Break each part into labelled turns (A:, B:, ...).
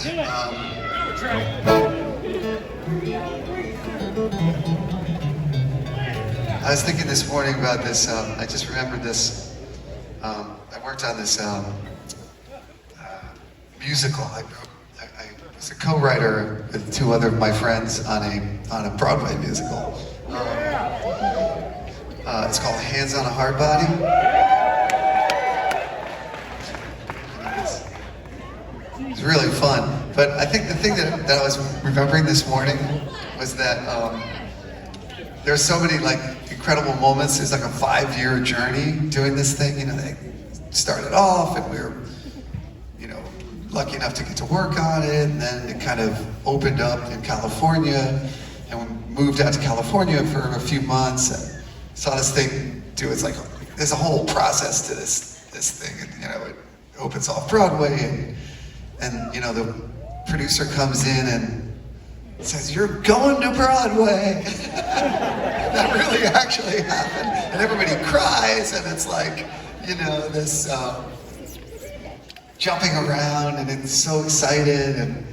A: I was thinking this morning about this. I just remembered this. I worked on this musical. I was a co-writer with two other of my friends on a Broadway musical. It's called Hands on a Hard Body. It's really fun. But I think the thing that I was remembering this morning was that there's so many like incredible moments. It's like a 5-year journey doing this thing. You know, they started off and we were, you know, lucky enough to get to work on it, and then it kind of opened up in California, and we moved out to California for a few months and saw this thing do. It's like there's a whole process to this thing, and you know, it opens off Broadway, and you know, the producer comes in and says, "You're going to Broadway." That really actually happened, and everybody cries, and it's like, you know, this jumping around, and it's so excited, and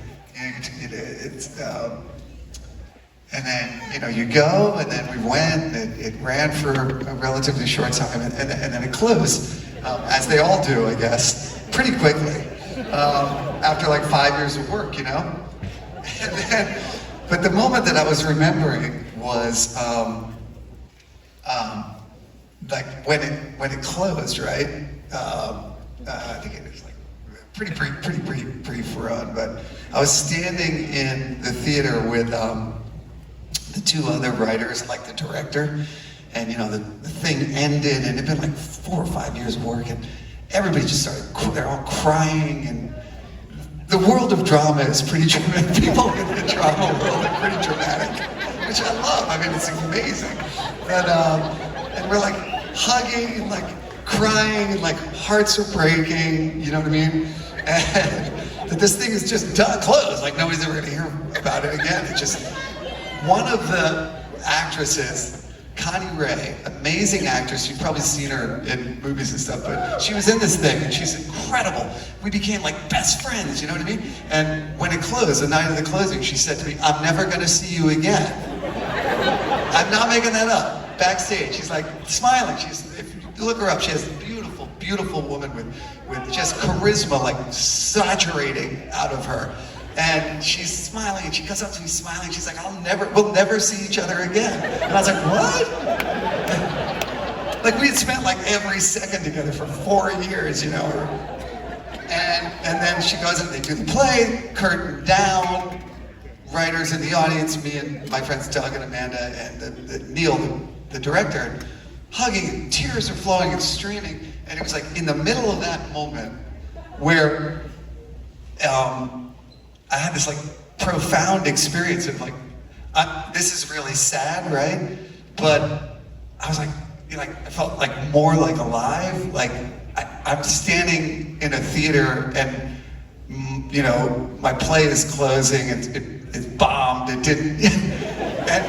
A: and then, you know, you go, and then we went, and it ran for a relatively short time, and then it closed, as they all do, I guess, pretty quickly, after like 5 years of work, you know? And then, but the moment that I was remembering was, like when it closed, right? I think it was like pretty brief run, but I was standing in the theater with the two other writers, like the director, and you know, the thing ended, and it'd been like 4 or 5 years of work, and everybody just started, they're all crying, and the world of drama is pretty dramatic. People in the drama world are pretty dramatic, which I love. I mean, it's amazing. But, and we're like hugging and like crying and like hearts are breaking, you know what I mean? And that this thing is just done, closed, like nobody's ever gonna hear about it again. It just, one of the actresses, Connie Ray, amazing actress. You've probably seen her in movies and stuff, but she was in this thing and she's incredible. We became like best friends, you know what I mean? And when it closed, the night of the closing, she said to me, "I'm never gonna see you again." I'm not making that up. Backstage, she's like smiling. If you look her up, she has a beautiful, beautiful woman with just charisma, like saturating out of her. And she's smiling, and she comes up to me smiling. She's like, we'll never see each other again. And I was like, what? Like we had spent like every second together for 4 years, you know. And then she goes and they do the play, curtain down, writers in the audience, me and my friends Doug and Amanda and Neil, the director, hugging, tears are flowing and streaming. And it was like in the middle of that moment where I had this like profound experience of like, this is really sad, right? But I was like, you know, I felt like more like alive. Like I'm standing in a theater and, you know, my play is closing, it bombed, it didn't, and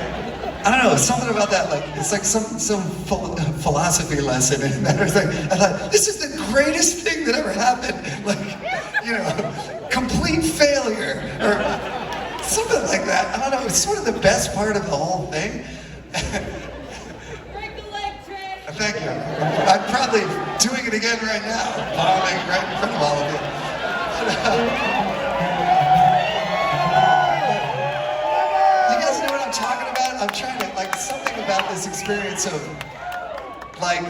A: I don't know, something about that, like, it's like some philosophy lesson, and I was like, I thought, this is the greatest thing that ever happened, like, you know, complete failure, or something like that. I don't know, it's sort of the best part of the whole thing.
B: Break the leg, Trey.
A: Thank you. I'm probably doing it again right now, bombing right in front of all of you. You guys know what I'm talking about? I'm trying to, like, something about this experience of, like,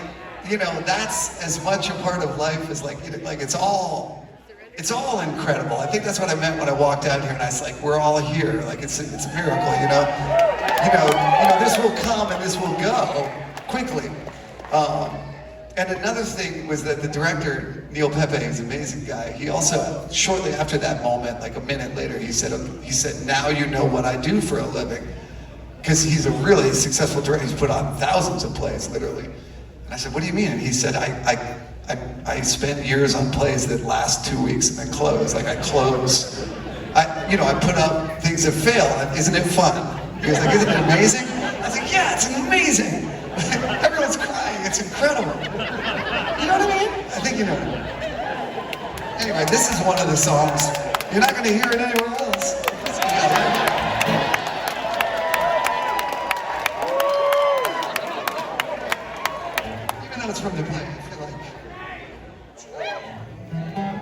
A: you know, that's as much a part of life as, like, you know, like it's all incredible. I think that's what I meant when I walked out here and I was like, we're all here. Like, it's a miracle, you know? You know, this will come and this will go quickly. And another thing was that the director, Neil Pepe, is an amazing guy. He also, shortly after that moment, like a minute later, he said, "Now you know what I do for a living." Because he's a really successful director. He's put on thousands of plays, literally. And I said, "What do you mean?" And he said, I spent years on plays that last 2 weeks and then close. Like I close, I put up things that fail. Isn't it fun? He was like, "Isn't it amazing?" I was like, "Yeah, it's amazing." Everyone's crying, it's incredible. You know what I mean? I think you know. Anyway, this is one of the songs You're not going to hear it anywhere else. Even though it's from the play, I feel like.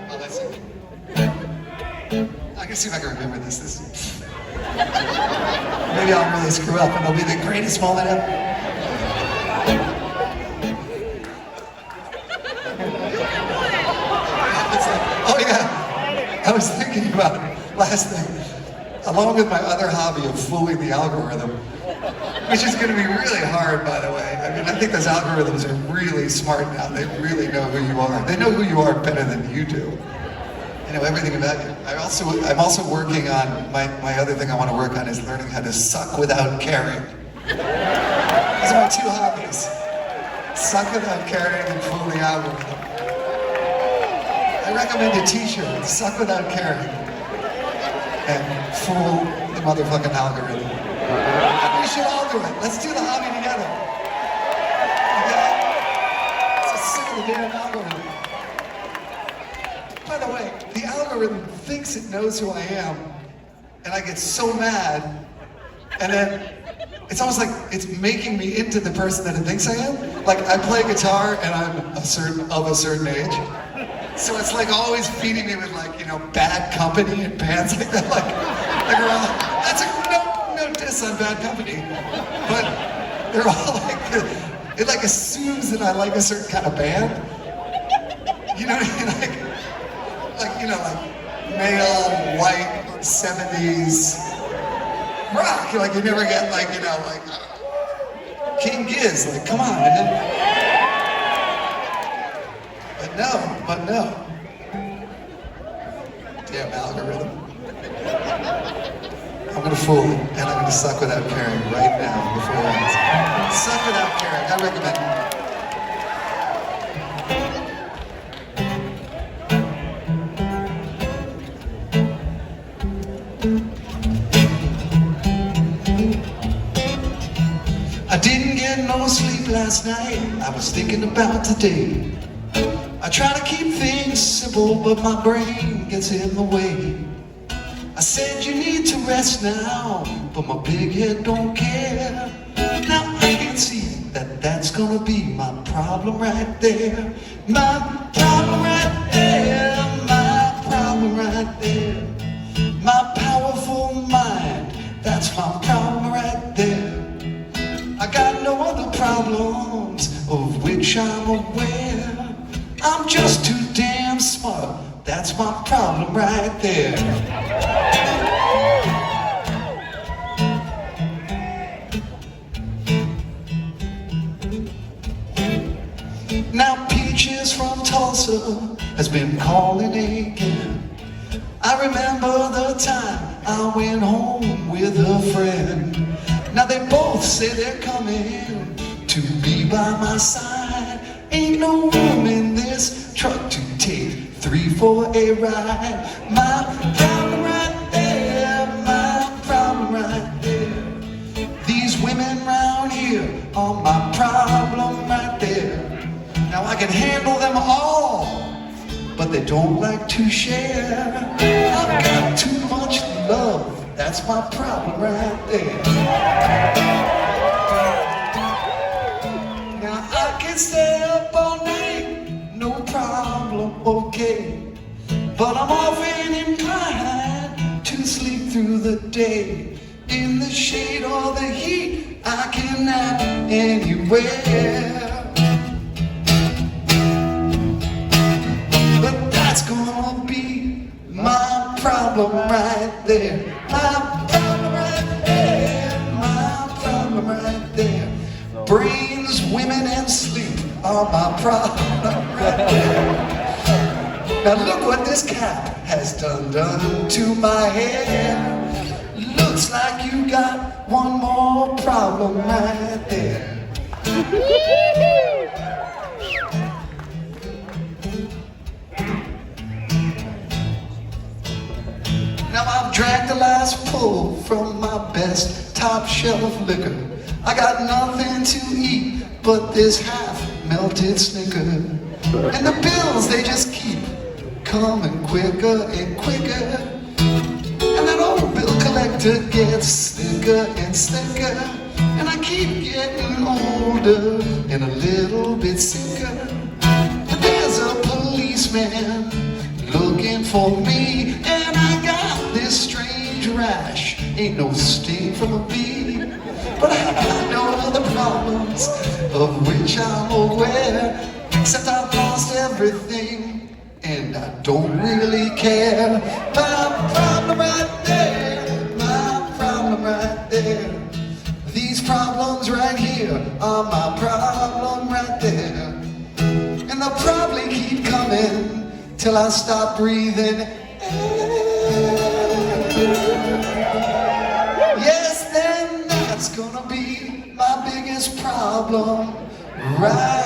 A: Oh, that's it. I can see if I can remember this. Maybe I'll really screw up and it'll be the greatest moment ever. Oh yeah, I was thinking about it last thing, along with my other hobby of fooling the algorithm, which is going to be really hard, by the way. I mean, I think those algorithms are really smart now. They really know who you are. They know who you are better than you do. They know everything about you. I'm also working on, my other thing I want to work on is learning how to suck without caring. Those are my two hobbies. Suck without caring and fool the algorithm. I recommend a t-shirt, suck without caring, and fool the motherfucking algorithm. We should all do it. Let's do the hobby together. Okay? So sick of the damn algorithm. By the way, the algorithm thinks it knows who I am, and I get so mad, and then it's almost like it's making me into the person that it thinks I am. Like, I play guitar and I'm of a certain age. So it's like always feeding me with, like, you know, Bad Company and bands like that. Like around, that's no diss on Bad Company. But they're all like, it like assumes that I like a certain kind of band. You know what I mean? Like, you know, like male, white, 70s rock. Like, you never get, like, you know, like King Giz. Like, come on, man. But no. Damn algorithm. I'm gonna fool it, and I'm gonna suck without caring right now before it ends. Suck without caring, I recommend it. I didn't get no sleep last night. I was thinking about today. I try to keep things simple, but my brain gets in the way. I said you need to rest now, but my big head don't care. Now I can see that that's gonna be my problem right there. My problem right there, my problem right there. My powerful mind, that's my problem right there. I got no other problems of which I'm aware. I'm just too damn smart, that's my problem right there. Now Peaches from Tulsa has been calling again. I remember the time I went home with a friend. Now they both say they're coming to be by my side. Ain't no room in this truck to take 3 for a ride. My problem right there, my problem right there. These women round here are my problem right there. Now I can handle them all, but they don't like to share. I've got too much love, that's my problem right there. Now I can stay up all night, no problem, okay. But I'm often inclined to sleep through the day. In the shade or the heat, I can nap anywhere. But that's gonna be my problem right there. My problem right there, my problem right there. Brains, women, and sleep are my problem right there. Now look what this cap has done to my head. Looks like you got one more problem right there. Now I've drank the last pull from my best top shelf liquor. I got nothing to eat but this half melted Snicker. And the bills, they just keep coming quicker and quicker. to get slicker and slicker, and I keep getting older and a little bit sicker. And there's a policeman looking for me, and I got this strange rash, ain't no sting from a bee. But I got no other problems of which I'm aware, except I've lost everything and I don't really care. My problem right there, my problem right there. These problems right here are my problem right there. And they'll probably keep coming till I stop breathing air. Yes, then that's gonna be my biggest problem right